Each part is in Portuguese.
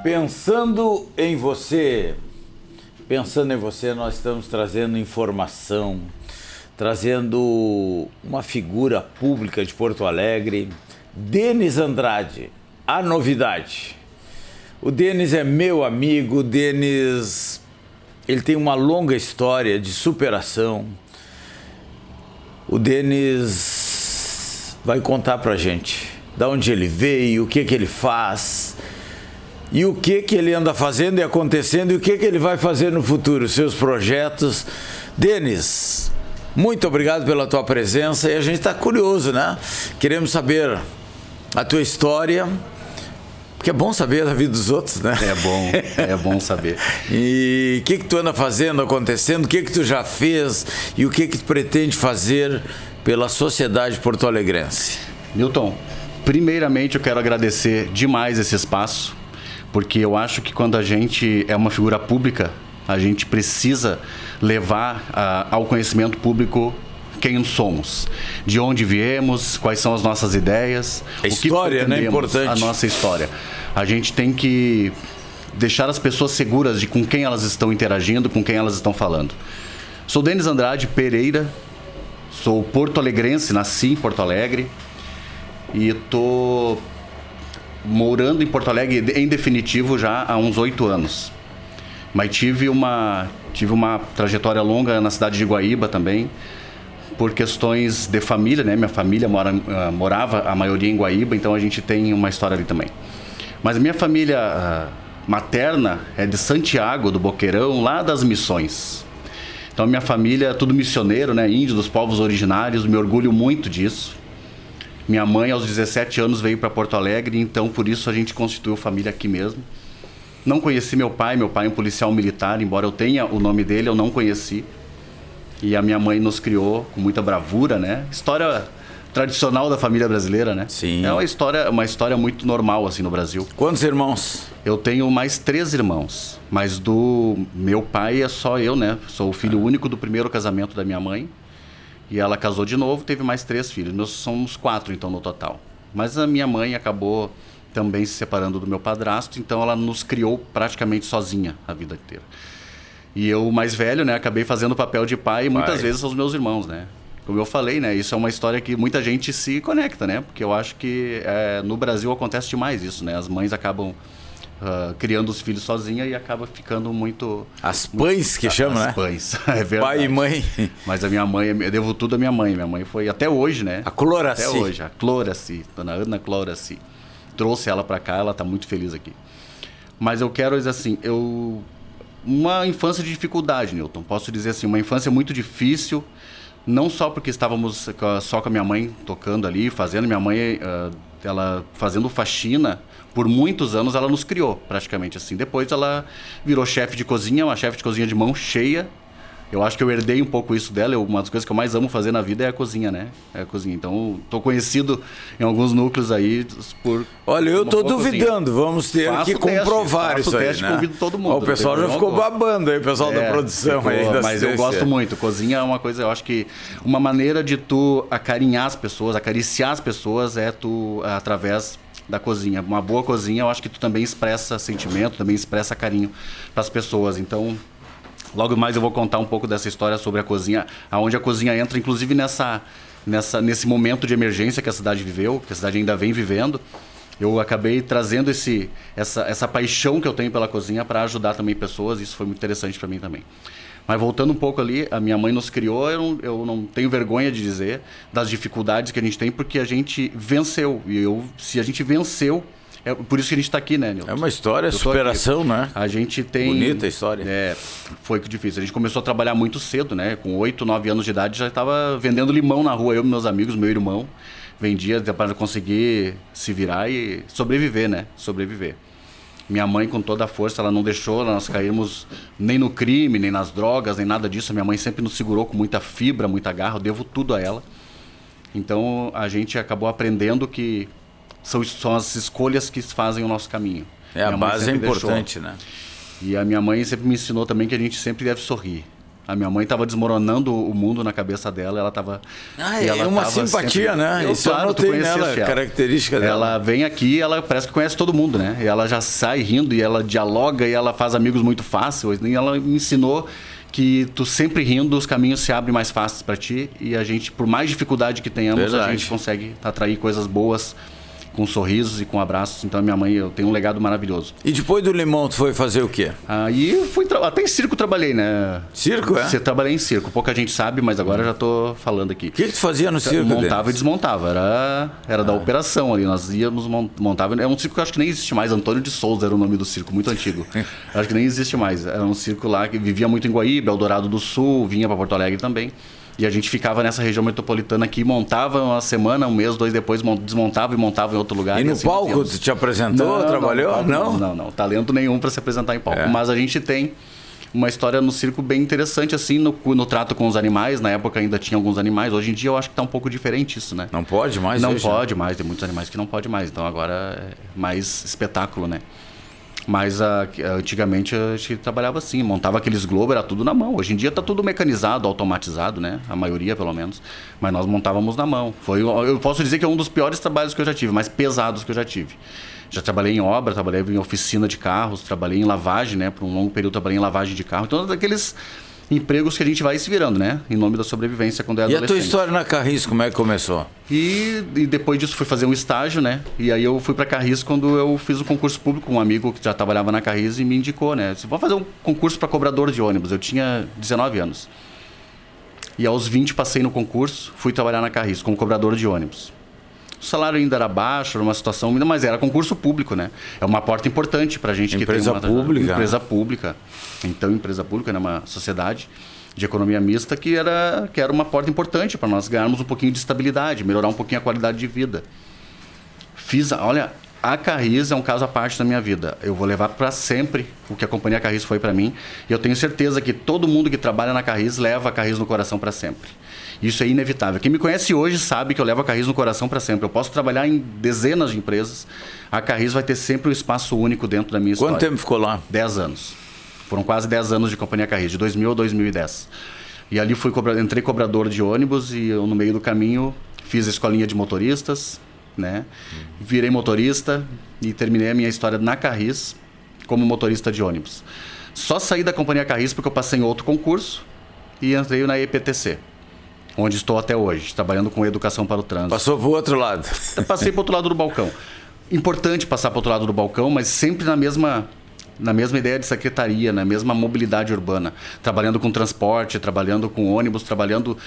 Pensando em você, nós estamos trazendo informação, trazendo uma figura pública de Porto Alegre, Denis Andrade, a novidade. O Denis é meu amigo, o Denis, ele tem uma longa história de superação. O Denis vai contar pra gente de onde ele veio, o que ele faz e o que ele anda fazendo e acontecendo e o que ele vai fazer no futuro, seus projetos. Denis, muito obrigado pela tua presença e a gente está curioso, né? Queremos saber a tua história, porque é bom saber da vida dos outros, né? É bom saber. E o que tu anda fazendo, acontecendo, o que tu já fez e o que tu pretende fazer pela sociedade porto-alegrense? Milton, primeiramente eu quero agradecer demais esse espaço, porque eu acho que quando a gente é uma figura pública, a gente precisa levar ao conhecimento público quem somos, de onde viemos, quais são as nossas ideias, a história, né? Importante. A nossa história. A gente tem que deixar as pessoas seguras de com quem elas estão interagindo, com quem elas estão falando. Sou Denis Andrade Pereira, sou porto-alegrense, nasci em Porto Alegre e estou morando em Porto Alegre em definitivo já há uns 8 anos. Mas tive uma trajetória longa na cidade de Guaíba também, por questões de família, né? Minha família morava a maioria em Guaíba, então a gente tem uma história ali também. Mas a minha família materna é de Santiago do Boqueirão, lá das Missões. Então minha família é tudo missioneiro, né? Índio dos povos originários, me orgulho muito disso. Minha mãe, aos 17 anos, veio para Porto Alegre, então por isso a gente constituiu família aqui mesmo. Não conheci meu pai é um policial militar, embora eu tenha o nome dele, eu não conheci. E a minha mãe nos criou com muita bravura, né? História tradicional da família brasileira, né? Sim. É uma história muito normal, assim, no Brasil. Quantos irmãos? Eu tenho mais 3 irmãos, mas do meu pai é só eu, né? Sou o filho único do primeiro casamento da minha mãe. E ela casou de novo, teve mais 3 filhos. Nós somos 4, então, no total. Mas a minha mãe acabou também se separando do meu padrasto, então ela nos criou praticamente sozinha a vida inteira. E eu, mais velho, né, acabei fazendo o papel de pai e muitas vezes são os meus irmãos, né? Como eu falei, né, isso é uma história que muita gente se conecta, né? Porque eu acho que no Brasil acontece demais isso, né? As mães acabam criando os filhos sozinha e acaba ficando muito... As pães que chamam, né? As pães, é verdade. Pai e mãe. Mas a minha mãe, eu devo tudo à minha mãe. Minha mãe foi, até hoje, né? A Cloraci. Até hoje, a Cloraci, dona Ana Cloraci. Trouxe ela pra cá, ela tá muito feliz aqui. Mas eu quero dizer assim, uma infância de dificuldade, Newton. Posso dizer assim, uma infância muito difícil, não só porque estávamos só com a minha mãe tocando ali, fazendo. Minha mãe, ela fazendo faxina, por muitos anos ela nos criou, praticamente assim. Depois ela virou chefe de cozinha, uma chefe de cozinha de mão cheia. Eu acho que eu herdei um pouco isso dela. Uma das coisas que eu mais amo fazer na vida é a cozinha, né? É a cozinha. Então, estou conhecido em alguns núcleos aí por... Olha, eu estou duvidando. Cozinha. Vamos ter que comprovar isso aí, né? Convido todo mundo. O pessoal já ficou babando aí, o pessoal da produção aí. Mas eu gosto muito. Cozinha é uma coisa, eu acho que uma maneira de tu acarinhar as pessoas, acariciar as pessoas é tu através da cozinha. Uma boa cozinha, eu acho que tu também expressa sentimento, também expressa carinho para as pessoas. Então... Logo mais eu vou contar um pouco dessa história sobre a cozinha, aonde a cozinha entra, inclusive nesse momento de emergência que a cidade viveu, que a cidade ainda vem vivendo. Eu acabei trazendo essa paixão que eu tenho pela cozinha para ajudar também pessoas, isso foi muito interessante para mim também. Mas voltando um pouco ali, a minha mãe nos criou, eu não tenho vergonha de dizer das dificuldades que a gente tem, porque a gente venceu. E se a gente venceu... É por isso que a gente está aqui, né, Nilton? É uma história, superação, né? A gente tem... Bonita a história. Foi difícil. A gente começou a trabalhar muito cedo, né? Com 8, 9 anos de idade já estava vendendo limão na rua. Eu e meus amigos, meu irmão, vendia para conseguir se virar e sobreviver, né? Sobreviver. Minha mãe, com toda a força, ela não deixou nós cairmos nem no crime, nem nas drogas, nem nada disso. Minha mãe sempre nos segurou com muita fibra, muita garra. Eu devo tudo a ela. Então, a gente acabou aprendendo que... São as escolhas que fazem o nosso caminho. A base é importante, né? E a minha mãe sempre me ensinou também que a gente sempre deve sorrir. A minha mãe estava desmoronando o mundo na cabeça dela, ela estava... É uma simpatia, sempre... né? Isso eu notei nela, característica dela. Ela vem aqui, ela parece que conhece todo mundo, né? E ela já sai rindo, e ela dialoga, e ela faz amigos muito fáceis. E ela me ensinou que tu sempre rindo, os caminhos se abrem mais fáceis para ti. E a gente, por mais dificuldade que tenhamos, a gente consegue atrair coisas boas, com sorrisos e com abraços. Então, a minha mãe, eu tenho um legado maravilhoso. E depois do Limão, tu foi fazer o quê? Aí fui até em circo trabalhei, né? Circo, é? Você trabalhei em circo. Pouca gente sabe, mas agora já tô falando aqui. O que tu fazia no circo? Montava e desmontava. Era da operação ali. Nós íamos, montava. É um circo que eu acho que nem existe mais. Antônio de Souza era o nome do circo, muito antigo. Acho que nem existe mais. Era um circo lá que vivia muito em Guaíba, Eldorado do Sul, vinha para Porto Alegre também. E a gente ficava nessa região metropolitana aqui, montava uma semana, um mês, 2 depois, desmontava e montava em outro lugar. E no assim, palco tu te apresentou, trabalhou? Não. Talento nenhum para se apresentar em palco. Mas a gente tem uma história no circo bem interessante, assim, no trato com os animais. Na época ainda tinha alguns animais. Hoje em dia eu acho que tá um pouco diferente isso, né? Não pode mais? Não pode mais, tem muitos animais que não pode mais. Então agora é mais espetáculo, né? Mas antigamente a gente trabalhava assim, montava aqueles globos, era tudo na mão. Hoje em dia está tudo mecanizado, automatizado, né? A maioria, pelo menos. Mas nós montávamos na mão. Eu posso dizer que é um dos piores trabalhos que eu já tive, mais pesados que eu já tive. Já trabalhei em obra, trabalhei em oficina de carros, trabalhei em lavagem, né? Por um longo período trabalhei em lavagem de carro. Então, daqueles empregos que a gente vai se virando, né? Em nome da sobrevivência quando é adolescente. E a tua história na Carris, como é que começou? E depois disso fui fazer um estágio, né? E aí eu fui para Carris quando eu fiz um concurso público, um amigo que já trabalhava na Carris e me indicou, né? Você pode fazer um concurso para cobrador de ônibus. Eu tinha 19 anos. E aos 20 passei no concurso, fui trabalhar na Carris como cobrador de ônibus. O salário ainda era baixo, era uma situação, mas era concurso público, né? É uma porta importante para a gente que tem uma empresa pública. Então, empresa pública, né? Uma sociedade de economia mista que era uma porta importante para nós ganharmos um pouquinho de estabilidade, melhorar um pouquinho a qualidade de vida. Olha, a Carris é um caso à parte da minha vida. Eu vou levar para sempre o que a companhia Carris foi para mim. E eu tenho certeza que todo mundo que trabalha na Carris leva a Carris no coração para sempre. Isso é inevitável. Quem me conhece hoje sabe que eu levo a Carris no coração para sempre. Eu posso trabalhar em dezenas de empresas. A Carris vai ter sempre um espaço único dentro da minha história. Quanto tempo ficou lá? 10 anos. Foram quase 10 anos de companhia Carris, de 2000 a 2010. E ali entrei cobrador de ônibus e eu, no meio do caminho, fiz a escolinha de motoristas, né? Virei motorista e terminei a minha história na Carris como motorista de ônibus. Só saí da companhia Carris porque eu passei em outro concurso e entrei na EPTC, onde estou até hoje, trabalhando com educação para o trânsito. Passou para o outro lado. Passei para o outro lado do balcão. Importante passar para o outro lado do balcão, mas sempre na mesma ideia de secretaria, na mesma mobilidade urbana. Trabalhando com transporte, trabalhando com ônibus, trabalhando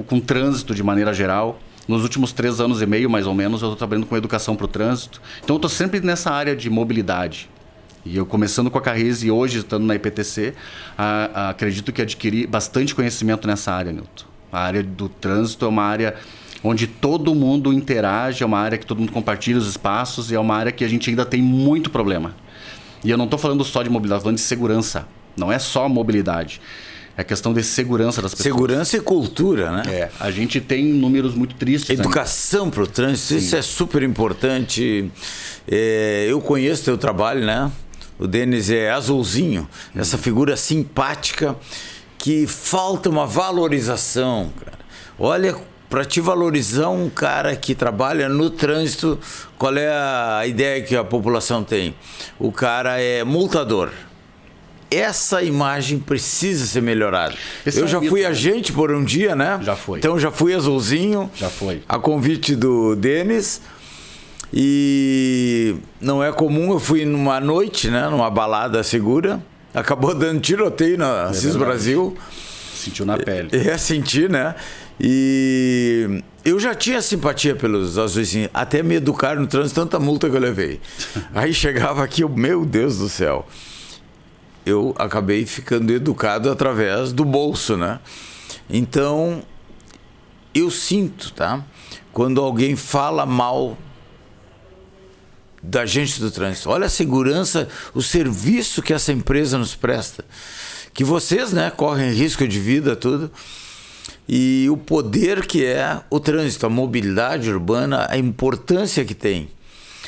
com trânsito de maneira geral. Nos últimos 3 anos e meio, mais ou menos, eu estou trabalhando com educação para o trânsito. Então, eu estou sempre nessa área de mobilidade. E eu, começando com a Carris e hoje estando na IPTC, acredito que adquiri bastante conhecimento nessa área, Nilton. A área do trânsito é uma área onde todo mundo interage, é uma área que todo mundo compartilha os espaços e é uma área que a gente ainda tem muito problema. E eu não estou falando só de mobilidade, estou falando de segurança. Não é só mobilidade. É questão de segurança das pessoas. Segurança e cultura, né? A gente tem números muito tristes. Educação para o trânsito, isso é super importante. Eu conheço teu trabalho, né? O Denis é azulzinho, essa figura simpática que falta uma valorização, cara. Olha, para te valorizar um cara que trabalha no trânsito, qual é a ideia que a população tem? O cara é multador. Essa imagem precisa ser melhorada. Eu já fui agente por um dia, né? Já foi. Então já fui azulzinho. Já foi. A convite do Denis. E não é comum, eu fui numa noite, né? Numa balada segura. Acabou dando tiroteio na Assis Brasil. Sentiu na pele. Senti, né? E eu já tinha simpatia pelos azuizinhos. Até me educaram no trânsito, tanta multa que eu levei. Aí chegava aqui, meu Deus do céu. Eu acabei ficando educado através do bolso, né? Então, eu sinto, tá? Quando alguém fala mal da gente do trânsito. Olha a segurança, o serviço que essa empresa nos presta. Que vocês, né, correm risco de vida, tudo. E o poder que é o trânsito, a mobilidade urbana, a importância que tem.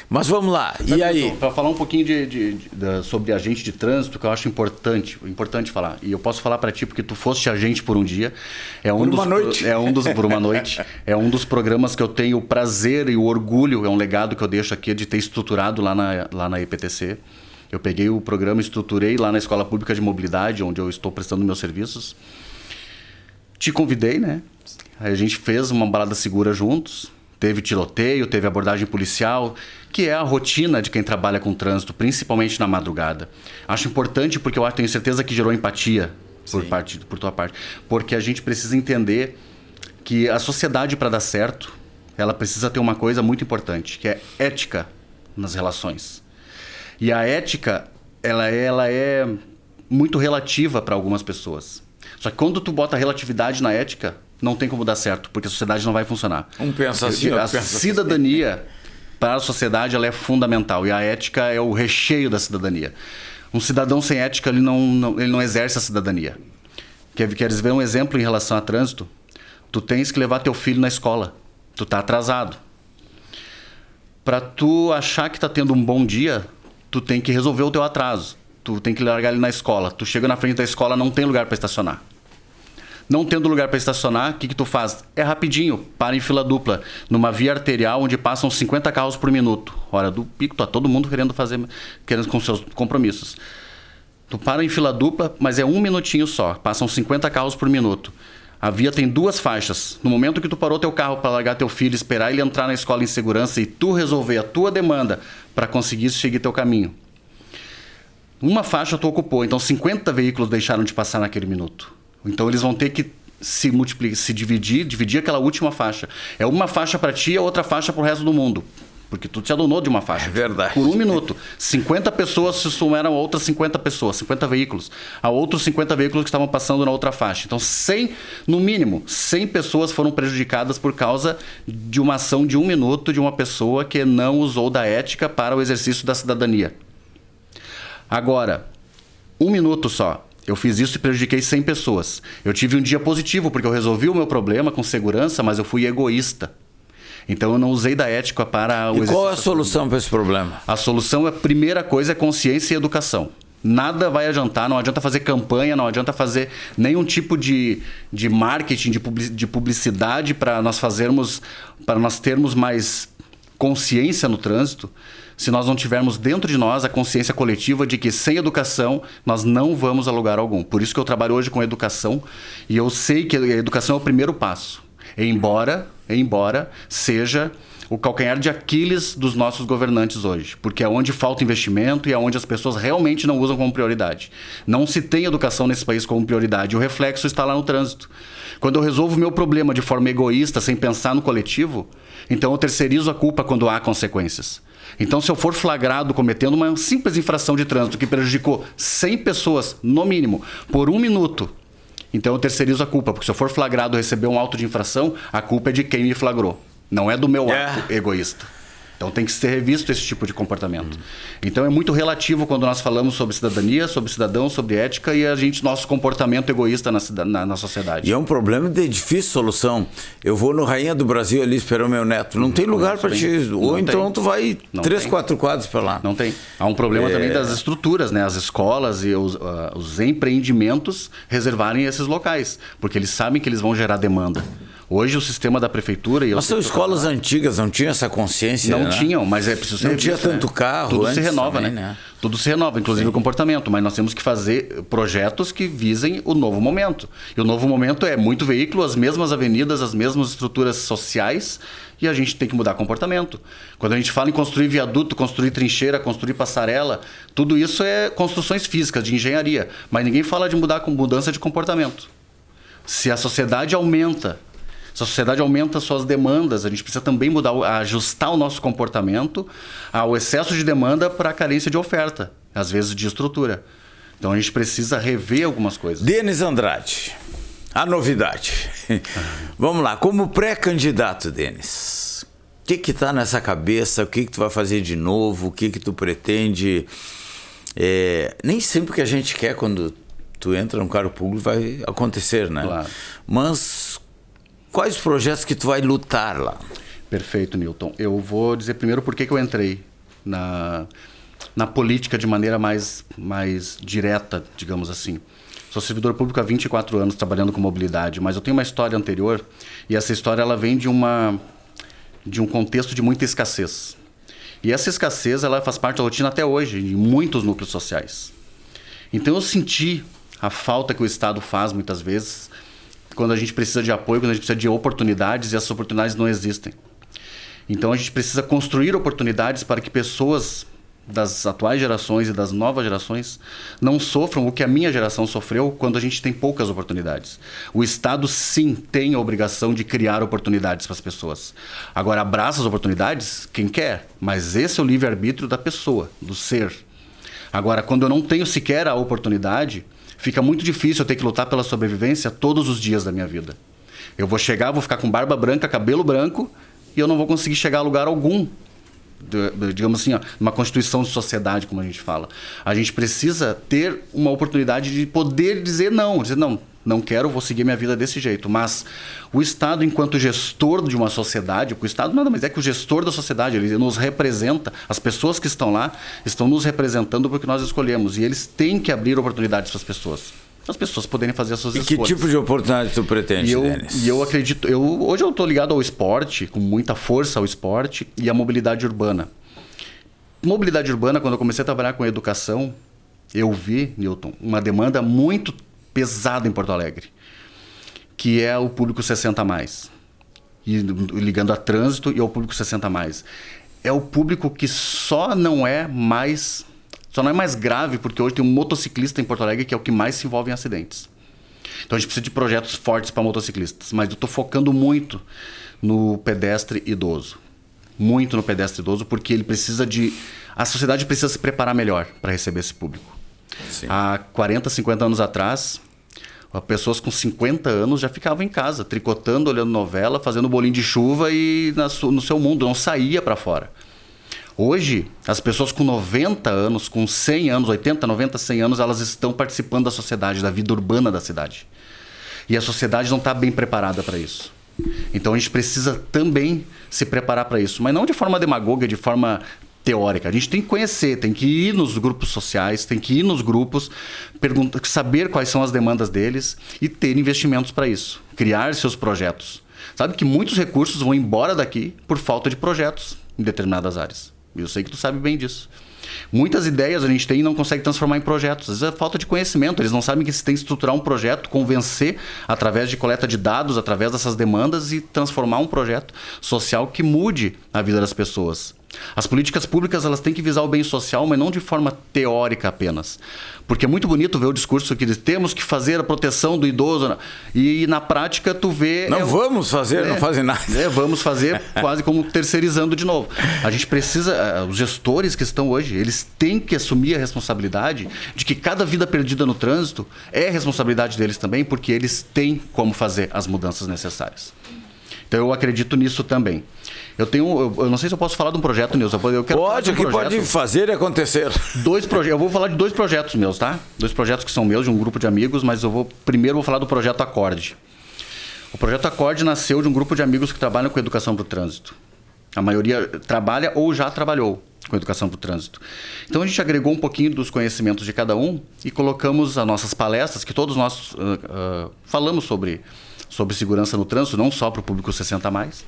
Mas vamos lá, e aí? Para falar um pouquinho sobre agente de trânsito, que eu acho importante falar. E eu posso falar para ti porque tu foste agente por um dia. Por uma noite. É um dos programas que eu tenho o prazer e o orgulho, é um legado que eu deixo aqui de ter estruturado lá na EPTC. Eu peguei o programa, estruturei lá na Escola Pública de Mobilidade, onde eu estou prestando meus serviços. Te convidei, né? Aí a gente fez uma balada segura juntos. Teve tiroteio, teve abordagem policial, que é a rotina de quem trabalha com trânsito, principalmente na madrugada. Acho importante porque eu tenho certeza que gerou empatia por tua parte. Porque a gente precisa entender que a sociedade, para dar certo, ela precisa ter uma coisa muito importante, que é ética nas relações. E a ética, ela é muito relativa para algumas pessoas. Só que quando tu bota relatividade na ética, não tem como dar certo, porque a sociedade não vai funcionar. Um pensa assim, a cidadania para a sociedade ela é fundamental e a ética é o recheio da cidadania. Um cidadão sem ética ele não exerce a cidadania. Queres ver um exemplo em relação a trânsito? Tu tens que levar teu filho na escola. Tu tá atrasado. Para tu achar que tá tendo um bom dia, tu tem que resolver o teu atraso. Tu tem que largar ele na escola. Tu chega na frente da escola, não tem lugar para estacionar. Não tendo lugar para estacionar, o que tu faz? É rapidinho, para em fila dupla, numa via arterial onde passam 50 carros por minuto. Hora do pico, tá todo mundo querendo com seus compromissos. Tu para em fila dupla, mas é 1 minutinho só, passam 50 carros por minuto. A via tem 2 faixas. No momento que tu parou teu carro para largar teu filho, esperar ele entrar na escola em segurança e tu resolver a tua demanda para conseguir seguir teu caminho. Uma faixa tu ocupou, então 50 veículos deixaram de passar naquele minuto. Então eles vão ter que se dividir aquela última faixa. É uma faixa para ti e outra faixa para o resto do mundo. Porque tu te adonou de uma faixa. É verdade. Por 1 minuto. 50 pessoas se somaram a outras 50 pessoas, 50 veículos. A outros 50 veículos que estavam passando na outra faixa. Então, no mínimo, 100 pessoas foram prejudicadas por causa de uma ação de 1 minuto de uma pessoa que não usou da ética para o exercício da cidadania. Agora, 1 minuto só. Eu fiz isso e prejudiquei 100 pessoas. Eu tive um dia positivo, porque eu resolvi o meu problema com segurança, mas eu fui egoísta. Então eu não usei da ética para o exercício. E qual é a solução para esse problema? A solução, a primeira coisa, é consciência e educação. Nada vai adiantar, não adianta fazer campanha, não adianta fazer nenhum tipo de marketing, de publicidade para nós termos mais consciência no trânsito, se nós não tivermos dentro de nós a consciência coletiva de que sem educação nós não vamos a lugar algum. Por isso que eu trabalho hoje com educação e eu sei que a educação é o primeiro passo. Embora seja o calcanhar de Aquiles dos nossos governantes hoje, porque é onde falta investimento e é onde as pessoas realmente não usam como prioridade. Não se tem educação nesse país como prioridade, o reflexo está lá no trânsito. Quando eu resolvo o meu problema de forma egoísta, sem pensar no coletivo, então eu terceirizo a culpa quando há consequências. Então, se eu for flagrado cometendo uma simples infração de trânsito que prejudicou 100 pessoas, no mínimo, por 1 minuto, então eu terceirizo a culpa, porque se eu for flagrado receber um auto de infração, a culpa é de quem me flagrou, não é do meu ato egoísta. Então tem que ser revisto esse tipo de comportamento. Então é muito relativo quando nós falamos sobre cidadania, sobre cidadão, sobre ética e nosso comportamento egoísta na sociedade. E é um problema de difícil solução. Eu vou no Rainha do Brasil ali esperar o meu neto. Não tem lugar para ti. Ou então tu vai 3, 4 quadros para lá. Não tem. Há um problema também das estruturas, né? As escolas e os empreendimentos reservarem esses locais. Porque eles sabem que eles vão gerar demanda. Hoje o sistema da prefeitura... Mas são escolas antigas, não tinham essa consciência, Não tinham, mas é preciso ser Não tinha tanto carro. Tudo se renova, também, né? Tudo se renova, inclusive o comportamento. Mas nós temos que fazer projetos que visem o novo momento. E o novo momento é muito veículo, as mesmas avenidas, as mesmas estruturas sociais, e a gente tem que mudar comportamento. Quando a gente fala em construir viaduto, construir trincheira, construir passarela, tudo isso é construções físicas, de engenharia. Mas ninguém fala de mudar com mudança de comportamento. Se a sociedade aumenta... Se a sociedade aumenta suas demandas, a gente precisa também ajustar o nosso comportamento ao excesso de demanda para a carência de oferta, às vezes de estrutura. Então a gente precisa rever algumas coisas. Denis Andrade, a novidade. Vamos lá, como pré-candidato, Denis, o que está nessa cabeça? O que tu vai fazer de novo? O que tu pretende? Nem sempre o que a gente quer quando tu entra num cargo público vai acontecer, né? Claro. Mas... quais projetos que tu vai lutar lá? Perfeito, Newton. Eu vou dizer primeiro por que eu entrei na política de maneira mais direta, digamos assim. Sou servidor público há 24 anos trabalhando com mobilidade, mas eu tenho uma história anterior e essa história ela vem de um contexto de muita escassez. E essa escassez ela faz parte da rotina até hoje, em muitos núcleos sociais. Então eu senti a falta que o Estado faz muitas vezes quando a gente precisa de apoio, quando a gente precisa de oportunidades e essas oportunidades não existem. Então a gente precisa construir oportunidades para que pessoas das atuais gerações e das novas gerações não sofram o que a minha geração sofreu quando a gente tem poucas oportunidades. O Estado, sim, tem a obrigação de criar oportunidades para as pessoas. Agora, abraça as oportunidades quem quer, mas esse é o livre-arbítrio da pessoa, do ser. Agora, quando eu não tenho sequer a oportunidade, fica muito difícil eu ter que lutar pela sobrevivência todos os dias da minha vida. Eu vou chegar, vou ficar com barba branca, cabelo branco, e eu não vou conseguir chegar a lugar algum. Digamos assim, uma constituição de sociedade, como a gente fala. A gente precisa ter uma oportunidade de poder dizer não quero, vou seguir minha vida desse jeito. Mas o Estado, enquanto gestor de uma sociedade, porque o Estado nada mais é que o gestor da sociedade, ele nos representa, as pessoas que estão lá estão nos representando porque nós escolhemos, e eles têm que abrir oportunidades para as pessoas poderem fazer as suas escolhas. E que tipo de oportunidade tu pretende, Denis? E eu acredito... Hoje eu estou ligado ao esporte, com muita força ao esporte, e à mobilidade urbana. Mobilidade urbana, quando eu comecei a trabalhar com educação, eu vi, Newton, uma demanda muito pesada em Porto Alegre, que é o público 60+. E ligando a trânsito e ao público 60+. É o público que só não é mais grave, porque hoje tem um motociclista em Porto Alegre que é o que mais se envolve em acidentes. Então a gente precisa de projetos fortes para motociclistas, mas eu estou focando muito no pedestre idoso. Muito no pedestre idoso, porque a sociedade precisa se preparar melhor para receber esse público. Sim. Há 40, 50 anos atrás, pessoas com 50 anos já ficavam em casa, tricotando, olhando novela, fazendo bolinho de chuva e no seu mundo, não saía para fora. Hoje, as pessoas com 90 anos, com 100 anos, 80, 90, 100 anos, elas estão participando da sociedade, da vida urbana da cidade. E a sociedade não está bem preparada para isso. Então a gente precisa também se preparar para isso, mas não de forma demagoga, de forma teórica. A gente tem que conhecer, tem que ir nos grupos sociais, tem que ir nos grupos, saber quais são as demandas deles e ter investimentos para isso, criar seus projetos. Sabe que muitos recursos vão embora daqui por falta de projetos em determinadas áreas. Eu sei que tu sabe bem disso. Muitas ideias a gente tem e não consegue transformar em projetos. Às vezes é falta de conhecimento. Eles não sabem que se tem que estruturar um projeto, convencer através de coleta de dados, através dessas demandas e transformar um projeto social que mude a vida das pessoas. As políticas públicas elas têm que visar o bem social, mas não de forma teórica apenas. Porque é muito bonito ver o discurso que diz temos que fazer a proteção do idoso. E na prática tu vê... Vamos fazer, não fazem nada. Vamos fazer quase como terceirizando de novo. A gente precisa... Os gestores que estão hoje, eles têm que assumir a responsabilidade de que cada vida perdida no trânsito é responsabilidade deles também, porque eles têm como fazer as mudanças necessárias. Então eu acredito nisso também. Eu não sei se eu posso falar de um projeto, Nilson. Pode fazer e acontecer. Eu vou falar de 2 projetos meus, tá? 2 projetos que são meus, de um grupo de amigos, mas primeiro vou falar do projeto Acorde. O projeto Acorde nasceu de um grupo de amigos que trabalham com educação para o trânsito. A maioria trabalha ou já trabalhou com educação para o trânsito. Então a gente agregou um pouquinho dos conhecimentos de cada um e colocamos as nossas palestras, que todos nós falamos sobre segurança no trânsito, não só para o público 60+.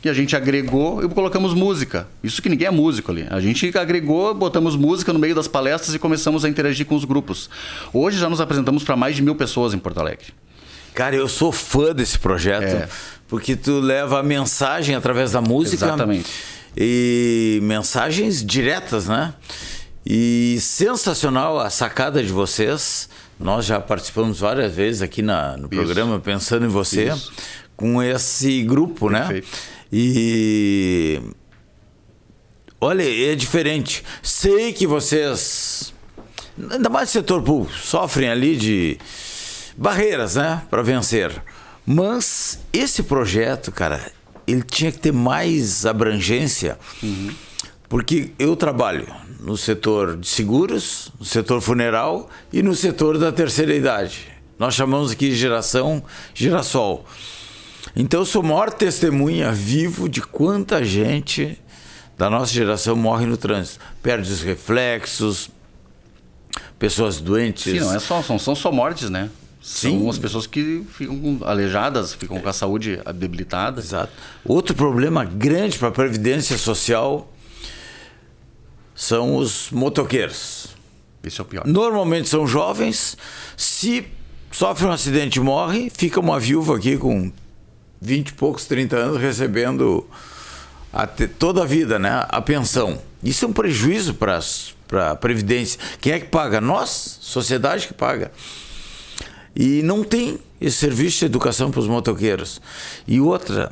E a gente agregou e colocamos música. Isso que ninguém é músico ali. A gente agregou, botamos música no meio das palestras e começamos a interagir com os grupos. Hoje já nos apresentamos para mais de 1.000 pessoas em Porto Alegre. Cara, eu sou fã desse projeto, porque tu leva a mensagem através da música. Exatamente. E mensagens diretas, né? E sensacional a sacada de vocês. Nós já participamos várias vezes aqui no programa, pensando em você, com esse grupo, Perfeito. Né? E olha, é diferente. Sei que vocês, ainda mais no setor público, sofrem ali de barreiras, né, para vencer. Mas esse projeto, cara, ele tinha que ter mais abrangência, porque eu trabalho no setor de seguros, no setor funeral e no setor da terceira idade. Nós chamamos aqui de geração Girassol. Então eu sou o maior testemunha vivo de quanta gente da nossa geração morre no trânsito. Perde os reflexos, pessoas doentes. Sim, não é só, são só mortes, né? Sim. São as pessoas que ficam aleijadas, ficam com a saúde debilitada. Exato. Outro problema grande para a Previdência Social são os motoqueiros. Esse é o pior. Normalmente são jovens, se sofre um acidente e morre, fica uma viúva aqui com 20 e poucos, 30 anos recebendo toda a vida, né, a pensão. Isso é um prejuízo para a Previdência. Quem é que paga? Nós, sociedade que paga. E não tem esse serviço de educação para os motoqueiros. E outra,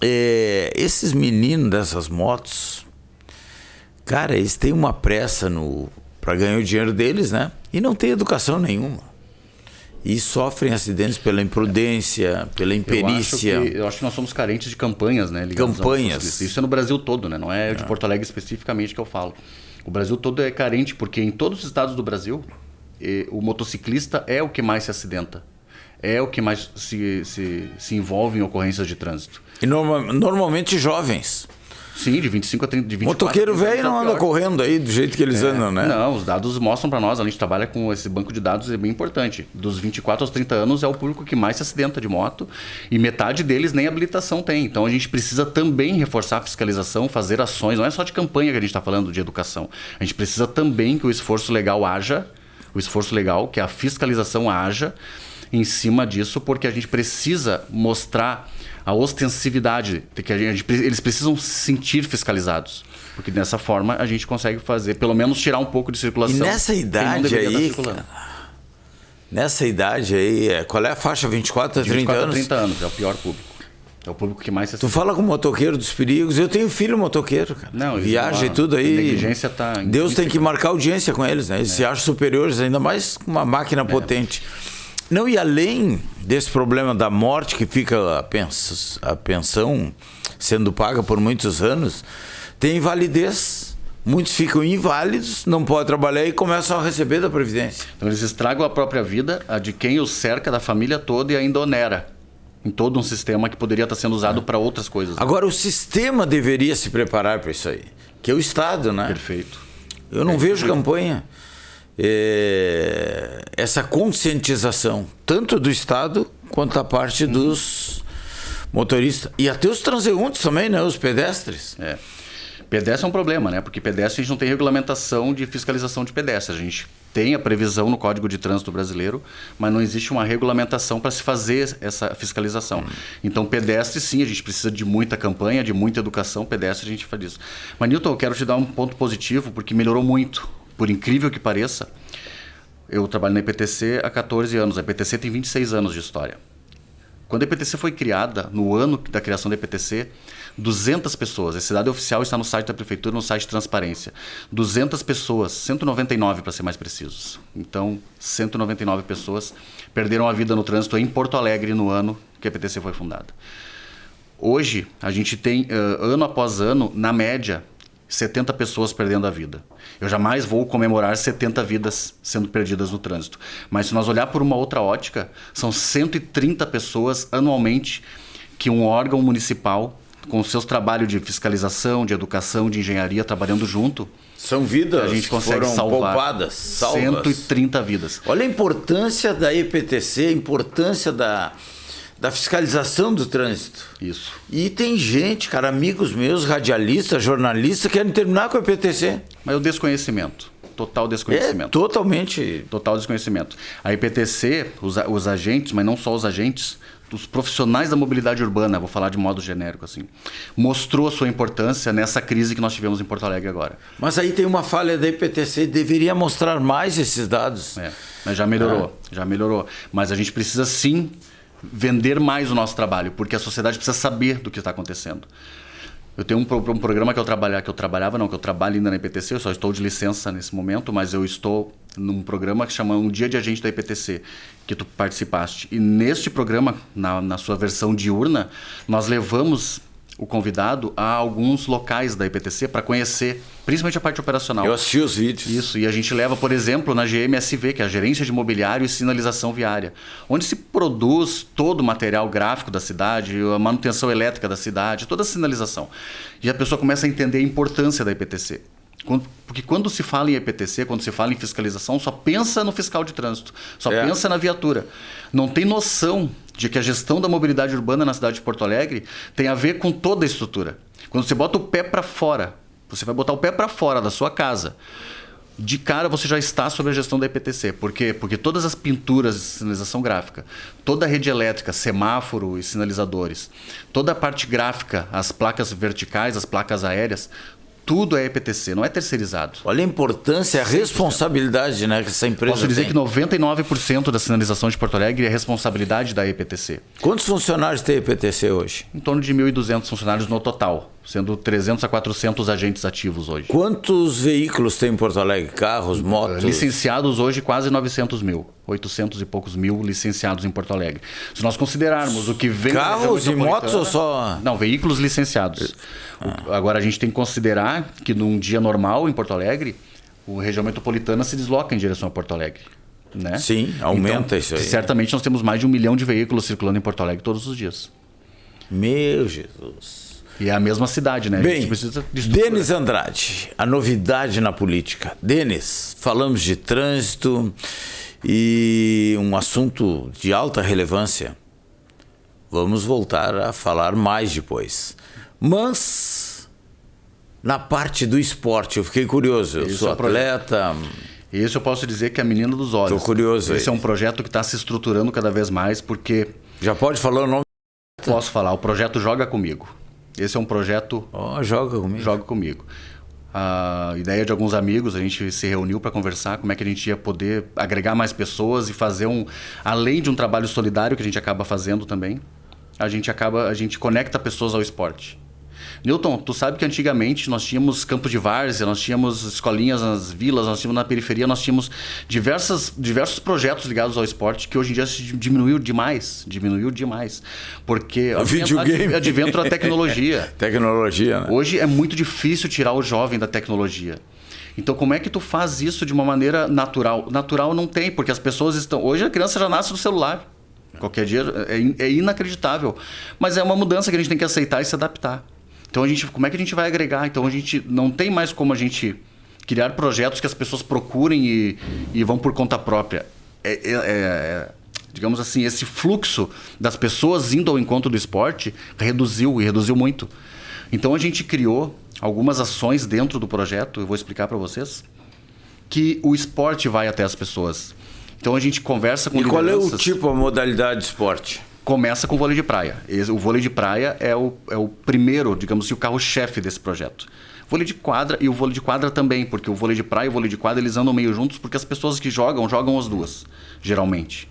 esses meninos dessas motos, cara, eles têm uma pressa para ganhar o dinheiro deles, né? E não tem educação nenhuma. E sofrem acidentes pela imprudência, pela imperícia. Eu acho que nós somos carentes de campanhas, né? Campanhas. Isso é no Brasil todo, né? Não é de Porto Alegre especificamente que eu falo. O Brasil todo é carente, porque em todos os estados do Brasil, o motociclista é o que mais se acidenta. É o que mais se envolve em ocorrências de trânsito. E normalmente jovens. Sim, de 25 a 30, de 24 Motoqueiro velho não anda correndo aí do jeito que eles andam, né? Não, os dados mostram para nós, a gente trabalha com esse banco de dados, é bem importante. Dos 24 aos 30 anos é o público que mais se acidenta de moto e metade deles nem habilitação tem. Então a gente precisa também reforçar a fiscalização, fazer ações, não é só de campanha que a gente está falando de educação. A gente precisa também que o esforço legal haja, que a fiscalização haja em cima disso, porque a gente precisa mostrar a ostensividade, de que eles precisam se sentir fiscalizados. Porque dessa forma a gente consegue fazer, pelo menos tirar um pouco de circulação. E nessa idade aí, qual é a faixa? 24 a 30 24 anos? 30 anos, é o pior público. É o público que mais se Tu fala com o motoqueiro dos perigos. Eu tenho filho motoqueiro, cara. Não, viaja e tudo aí. A negligência tá... Deus tem que marcar audiência com eles, né? Eles se acham superiores, ainda mais com uma máquina potente. Não, e além desse problema da morte, que fica a pensão sendo paga por muitos anos, tem invalidez. Muitos ficam inválidos, não podem trabalhar e começam a receber da Previdência. Então eles estragam a própria vida, a de quem os cerca, da família toda, e ainda onera em todo um sistema que poderia estar sendo usado para outras coisas. Agora, o sistema deveria se preparar para isso aí, que é o Estado, né? Perfeito. Eu não vejo campanha. Essa conscientização, tanto do Estado quanto da parte dos motoristas. E até os transeuntes também, né? Os pedestres. Pedestre é um problema, né? Porque pedestre a gente não tem regulamentação de fiscalização de pedestre. A gente tem a previsão no Código de Trânsito Brasileiro, mas não existe uma regulamentação para se fazer essa fiscalização. Então, pedestre, sim, a gente precisa de muita campanha, de muita educação. Pedestre, a gente faz isso. Mas, Newton, eu quero te dar um ponto positivo, porque melhorou muito. Por incrível que pareça, eu trabalho na EPTC há 14 anos. A EPTC tem 26 anos de história. Quando a EPTC foi criada, no ano da criação da EPTC, 200 pessoas, esse dado oficial está no site da Prefeitura, no site de Transparência. 200 pessoas, 199 para ser mais precisos. Então, 199 pessoas perderam a vida no trânsito em Porto Alegre no ano que a EPTC foi fundada. Hoje, a gente tem, ano após ano, na média, 70 pessoas perdendo a vida. Eu jamais vou comemorar 70 vidas sendo perdidas no trânsito. Mas se nós olhar por uma outra ótica, são 130 pessoas anualmente que um órgão municipal, com seus trabalhos de fiscalização, de educação, de engenharia, trabalhando junto, são vidas a gente consegue foram salvar. Poupadas, salvas. 130 vidas. Olha a importância da EPTC, a importância da fiscalização do trânsito. Isso. E tem gente, cara, amigos meus, radialistas, jornalistas, querem terminar com a EPTC. Mas o desconhecimento. Total desconhecimento. Totalmente. Total desconhecimento. A EPTC, os agentes, mas não só os agentes, os profissionais da mobilidade urbana, vou falar de modo genérico assim, mostrou a sua importância nessa crise que nós tivemos em Porto Alegre agora. Mas aí tem uma falha da EPTC, deveria mostrar mais esses dados. Mas já melhorou. Mas a gente precisa sim vender mais o nosso trabalho, porque a sociedade precisa saber do que está acontecendo. Eu tenho um programa que eu trabalho ainda na EPTC, eu só estou de licença nesse momento, mas eu estou num programa que chama Um Dia de Agente da EPTC, que tu participaste. E neste programa, na sua versão diurna, nós levamos o convidado a alguns locais da EPTC para conhecer, principalmente a parte operacional. Eu assisti os vídeos. Isso, e a gente leva, por exemplo, na GMSV, que é a Gerência de Mobiliário e Sinalização Viária, onde se produz todo o material gráfico da cidade, a manutenção elétrica da cidade, toda a sinalização. E a pessoa começa a entender a importância da EPTC. Porque quando se fala em EPTC, quando se fala em fiscalização, só pensa no fiscal de trânsito, só pensa na viatura. Não tem noção de que a gestão da mobilidade urbana na cidade de Porto Alegre tem a ver com toda a estrutura. Quando você bota o pé para fora, você vai botar o pé para fora da sua casa, de cara você já está sob a gestão da EPTC. Por quê? Porque todas as pinturas de sinalização gráfica, toda a rede elétrica, semáforo e sinalizadores, toda a parte gráfica, as placas verticais, as placas aéreas, tudo é EPTC, não é terceirizado. Olha a importância, a responsabilidade, né, que essa empresa Posso dizer tem. que 99% da sinalização de Porto Alegre é responsabilidade da EPTC. Quantos funcionários tem a EPTC hoje? Em torno de 1.200 funcionários no total, sendo 300 a 400 agentes ativos hoje. Quantos veículos tem em Porto Alegre? Carros, motos? Licenciados hoje quase 900 mil. 800 e poucos mil licenciados em Porto Alegre. Se nós considerarmos o que vem... Carros e motos ou só... Não, veículos licenciados. Agora a gente tem que considerar que num dia normal em Porto Alegre, o região metropolitana se desloca em direção a Porto Alegre. Né? Sim, aumenta então, isso aí. Certamente nós temos mais de 1 milhão de veículos circulando em Porto Alegre todos os dias. Meu Jesus. E é a mesma cidade, né? Bem, a gente precisa de estrutura. Denis Andrade, a novidade na política. Denis, falamos de trânsito e um assunto de alta relevância. Vamos voltar a falar mais depois. Mas, na parte do esporte, eu fiquei curioso. Eu sou atleta... Esse eu posso dizer que é a menina dos olhos. Estou curioso. Esse é um projeto que está se estruturando cada vez mais, porque... Já pode falar o nome? Posso falar. O projeto Joga Comigo. Esse é um projeto... Joga comigo. Joga Comigo. A ideia de alguns amigos, a gente se reuniu para conversar como é que a gente ia poder agregar mais pessoas e fazer além de um trabalho solidário que a gente acaba fazendo também, a gente conecta pessoas ao esporte. Newton, tu sabe que antigamente nós tínhamos campos de várzea, nós tínhamos escolinhas nas vilas, nós tínhamos na periferia, nós tínhamos diversos projetos ligados ao esporte que hoje em dia se diminuiu demais, porque advento da tecnologia. Tecnologia, né? Hoje é muito difícil tirar o jovem da tecnologia. Então, como é que tu faz isso de uma maneira natural? Natural não tem, porque as pessoas estão... Hoje a criança já nasce do celular. Qualquer dia é inacreditável. Mas é uma mudança que a gente tem que aceitar e se adaptar. Então, como é que a gente vai agregar? Então, a gente não tem mais como a gente criar projetos que as pessoas procurem e vão por conta própria. Digamos assim, esse fluxo das pessoas indo ao encontro do esporte reduziu muito. Então, a gente criou algumas ações dentro do projeto, eu vou explicar para vocês, que o esporte vai até as pessoas. Então, a gente conversa com lideranças. E qual é o tipo, a modalidade de esporte? Começa com o vôlei de praia. O vôlei de praia é o primeiro, digamos assim, o carro-chefe desse projeto. Vôlei de quadra e o vôlei de quadra também, porque o vôlei de praia e o vôlei de quadra eles andam meio juntos, porque as pessoas que jogam as duas, geralmente.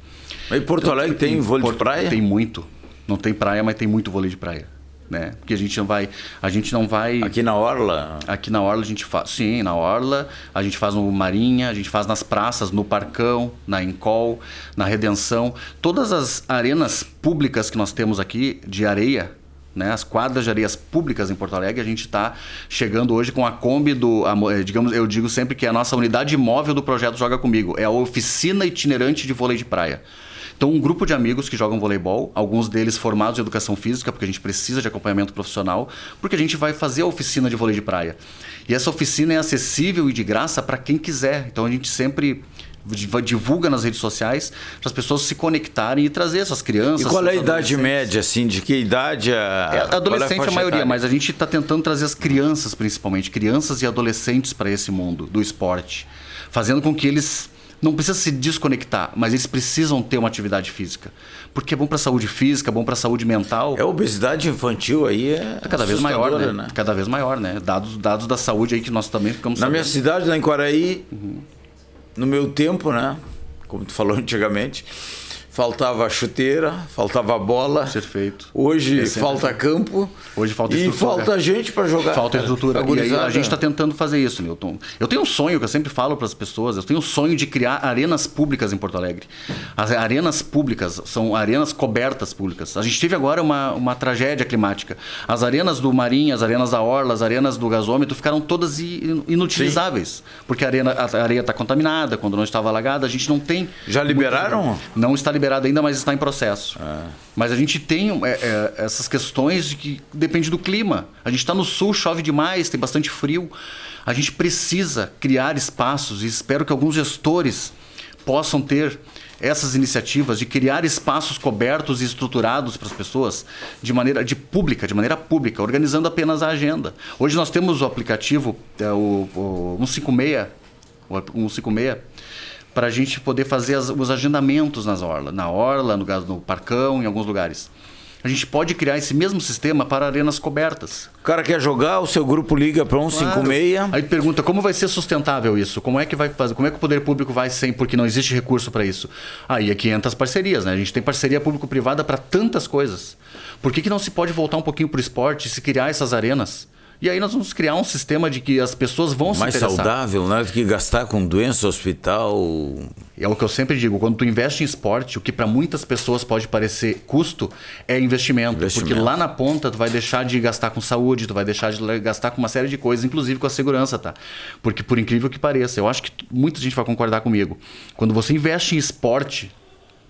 Mas em Porto Alegre tem vôlei de praia? Tem muito. Não tem praia, mas tem muito vôlei de praia. Né? Porque a gente não vai... Aqui na Orla? Aqui na Orla a gente faz... Sim, na Orla. A gente faz no Marinha, a gente faz nas praças, no Parcão, na Encol, na Redenção. Todas as arenas públicas que nós temos aqui de areia, né? As quadras de areias públicas em Porto Alegre, a gente está chegando hoje com a Kombi digamos, eu digo sempre que é a nossa unidade móvel do projeto Joga Comigo. É a oficina itinerante de vôlei de praia. Então, um grupo de amigos que jogam voleibol, alguns deles formados em educação física, porque a gente precisa de acompanhamento profissional, porque a gente vai fazer a oficina de vôlei de praia. E essa oficina é acessível e de graça para quem quiser. Então, a gente sempre divulga nas redes sociais para as pessoas se conectarem e trazer essas crianças. E qual é a idade média, assim? De que idade? Adolescente a maioria, mas a gente está tentando trazer as crianças, principalmente. Crianças e adolescentes para esse mundo do esporte. Fazendo com que eles... Não precisa se desconectar, mas eles precisam ter uma atividade física. Porque é bom para a saúde física, é bom para a saúde mental. A obesidade infantil aí é cada vez maior, né? Cada vez maior, né? Dados da saúde aí que nós também ficamos sabendo. Na minha cidade, lá em Quaraí, no meu tempo, né? Como tu falou antigamente, faltava chuteira, faltava bola. Perfeito. Hoje falta campo. Hoje falta estrutura. E falta gente para jogar. Falta estrutura. E aí a gente está tentando fazer isso, Newton. Eu tenho um sonho que eu sempre falo para as pessoas. Eu tenho um sonho de criar arenas públicas em Porto Alegre. As arenas públicas são arenas cobertas públicas. A gente teve agora uma tragédia climática. As arenas do Marinha, as arenas da Orla, as arenas do gasômetro ficaram todas inutilizáveis. Sim. Porque a areia está contaminada. Quando não estava alagada, a gente não tem... Já liberaram? Não está liberado ainda, mas está em processo. Mas a gente tem essas questões de que depende do clima. A gente está no sul, chove demais, tem bastante frio. A gente precisa criar espaços e espero que alguns gestores possam ter essas iniciativas de criar espaços cobertos e estruturados para as pessoas de maneira pública, organizando apenas a agenda. Hoje nós temos o aplicativo, o 156, para a gente poder fazer os agendamentos na Orla, no Parcão, em alguns lugares. A gente pode criar esse mesmo sistema para arenas cobertas. O cara quer jogar, o seu grupo liga para 156. Claro. Aí pergunta, como vai ser sustentável isso? Como é que vai fazer? Como é que o poder público vai sem, porque não existe recurso para isso? Aí aqui entra as parcerias, né? A gente tem parceria público-privada para tantas coisas. Por que não se pode voltar um pouquinho para o esporte e se criar essas arenas? E aí nós vamos criar um sistema de que as pessoas vão se interessar. Mais saudável, né? Do que gastar com doença, hospital. É o que eu sempre digo, quando tu investe em esporte, o que para muitas pessoas pode parecer custo, é investimento. Porque lá na ponta tu vai deixar de gastar com saúde, tu vai deixar de gastar com uma série de coisas, inclusive com a segurança, tá? Porque por incrível que pareça, eu acho que muita gente vai concordar comigo. Quando você investe em esporte,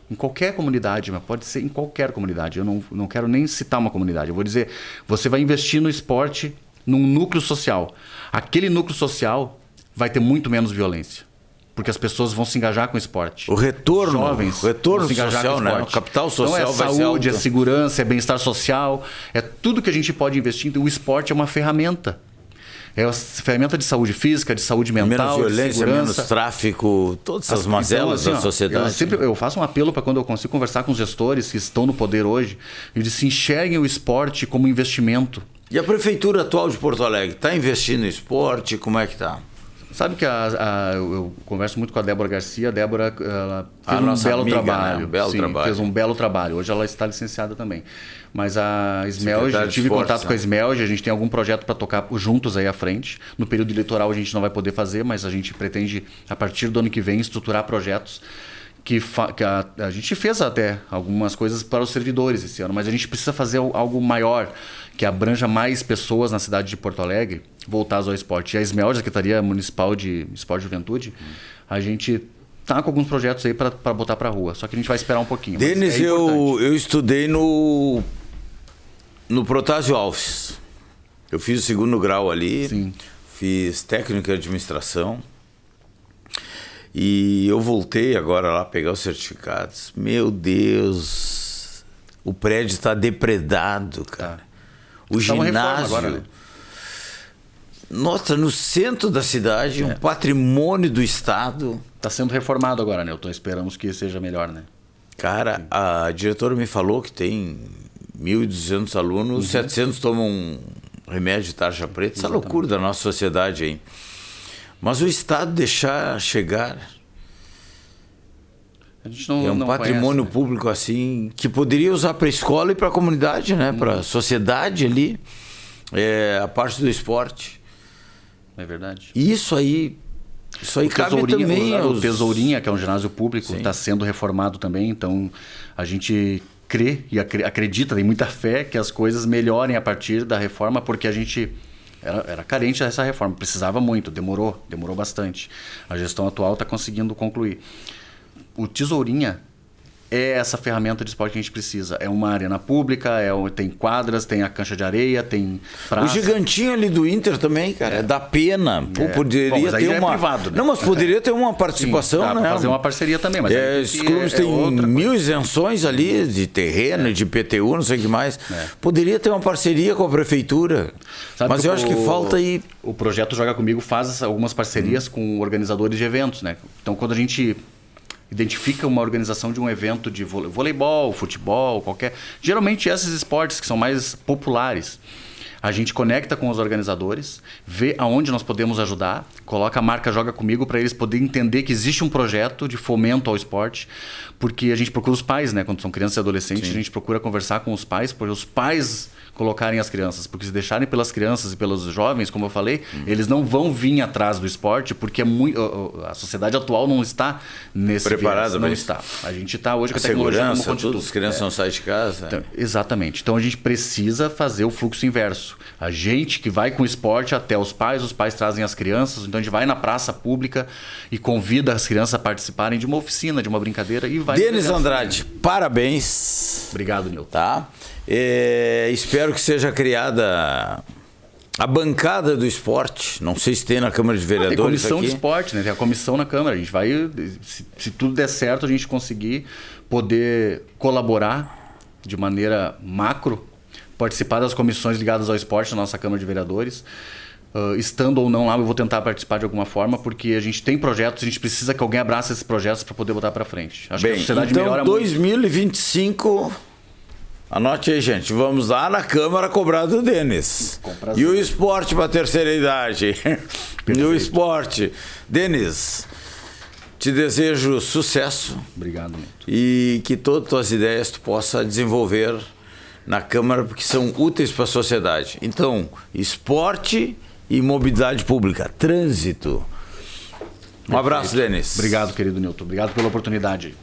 em qualquer comunidade, mas pode ser em qualquer comunidade, eu não quero nem citar uma comunidade, eu vou dizer, você vai investir no esporte num núcleo social. Aquele núcleo social vai ter muito menos violência. Porque as pessoas vão se engajar com o esporte. O retorno, jovens social, vão se engajar com o esporte. Né? O capital social então vai ser saúde, alto. É segurança, é bem-estar social. É tudo que a gente pode investir. Então, o esporte é uma ferramenta. É uma ferramenta de saúde física, de saúde mental, menos violência, de segurança. menos tráfico, todas essas mazelas da sociedade. Eu faço um apelo para quando eu consigo conversar com os gestores que estão no poder hoje, eles se enxerguem o esporte como investimento. E a prefeitura atual de Porto Alegre está investindo em esporte? Como é que está? Sabe que eu converso muito com a Débora Garcia. A Débora fez um belo trabalho. Né? Fez um belo trabalho. Hoje ela está licenciada também. Mas a Smelge, eu tive contato com a Smelge, a gente tem algum projeto para tocar juntos aí à frente. No período eleitoral a gente não vai poder fazer, mas a gente pretende, a partir do ano que vem, estruturar projetos que a gente fez até algumas coisas para os servidores esse ano, mas a gente precisa fazer algo maior, que abranja mais pessoas na cidade de Porto Alegre, voltadas ao esporte. E a Smelge, a Secretaria Municipal de Esporte e Juventude, a gente tá com alguns projetos aí para botar para a rua, só que a gente vai esperar um pouquinho. Denis, eu estudei no Protásio Alves. Eu fiz o 2º grau ali, Sim. Fiz técnico em administração. E eu voltei agora lá pegar os certificados. Meu Deus, o prédio está depredado, cara. O ginásio. Agora, né? Nossa, no centro da cidade, um patrimônio do Estado. Está sendo reformado agora, né? Esperamos que seja melhor, né? Cara, a diretora me falou que tem 1.200 alunos, 700 tomam remédio de tarja preta. Essa loucura da nossa sociedade aí. Mas o Estado deixar chegar... A gente não, é um patrimônio conhece, né? público assim, que poderia usar para a escola e para a comunidade, né? Para a sociedade ali, a parte do esporte. É verdade. E isso aí cabe também... O Tesourinha, que é um ginásio público, está sendo reformado também. Então, a gente crê e acredita, tem muita fé que as coisas melhorem a partir da reforma, porque a gente... Era carente dessa reforma, precisava muito, demorou bastante. A gestão atual está conseguindo concluir. O Tesourinha é essa ferramenta de esporte que a gente precisa. É uma arena pública, tem quadras, tem a cancha de areia, tem praça. O gigantinho ali do Inter também, cara, é da pena. Pô, poderia ter uma... privado, né? Não, mas poderia ter uma participação, dá né? Pra fazer uma parceria também. Mas os clubes têm 1.000 isenções ali de terreno, de PTU, não sei o que mais. Poderia ter uma parceria com a prefeitura. Mas eu acho que falta aí... O projeto Joga Comigo faz algumas parcerias com organizadores de eventos, né? Então, quando a gente identifica uma organização de um evento de voleibol, futebol, qualquer... Geralmente esses esportes que são mais populares, A gente conecta com os organizadores, vê aonde nós podemos ajudar, coloca a marca Joga Comigo para eles poderem entender que existe um projeto de fomento ao esporte, porque a gente procura os pais, né? Quando são crianças e adolescentes, a gente procura conversar com os pais, para os pais colocarem as crianças, porque se deixarem pelas crianças e pelos jovens, como eu falei, eles não vão vir atrás do esporte, porque a sociedade atual não está nesse preparada, não está. A gente está hoje com a tecnologia como segurança, as crianças não saem de casa. Então, exatamente. Então a gente precisa fazer o fluxo inverso. A gente que vai com o esporte até os pais trazem as crianças, então a gente vai na praça pública e convida as crianças a participarem de uma oficina, de uma brincadeira e vai... Denis Andrade, parabéns. Obrigado, Nilton. Tá? Espero que seja criada a bancada do esporte. Não sei se tem na Câmara de Vereadores. Tem comissão aqui de esporte, né? Tem a comissão na Câmara. A gente vai, se tudo der certo, a gente conseguir poder colaborar de maneira macro, participar das comissões ligadas ao esporte na nossa Câmara de Vereadores. Estando ou não lá, eu vou tentar participar de alguma forma, porque a gente tem projetos, a gente precisa que alguém abrace esses projetos para poder botar para frente. Acho que a sociedade melhora muito. 2025... Anote aí, gente. Vamos lá na Câmara cobrar do Denis. E o esporte para a terceira idade. E o esporte. Denis, te desejo sucesso. Obrigado, Neto. E que todas as tuas ideias tu possa desenvolver na Câmara, porque são úteis para a sociedade. Então, esporte e mobilidade pública. Trânsito. Um abraço, Denis. Obrigado, querido Nilton. Obrigado pela oportunidade.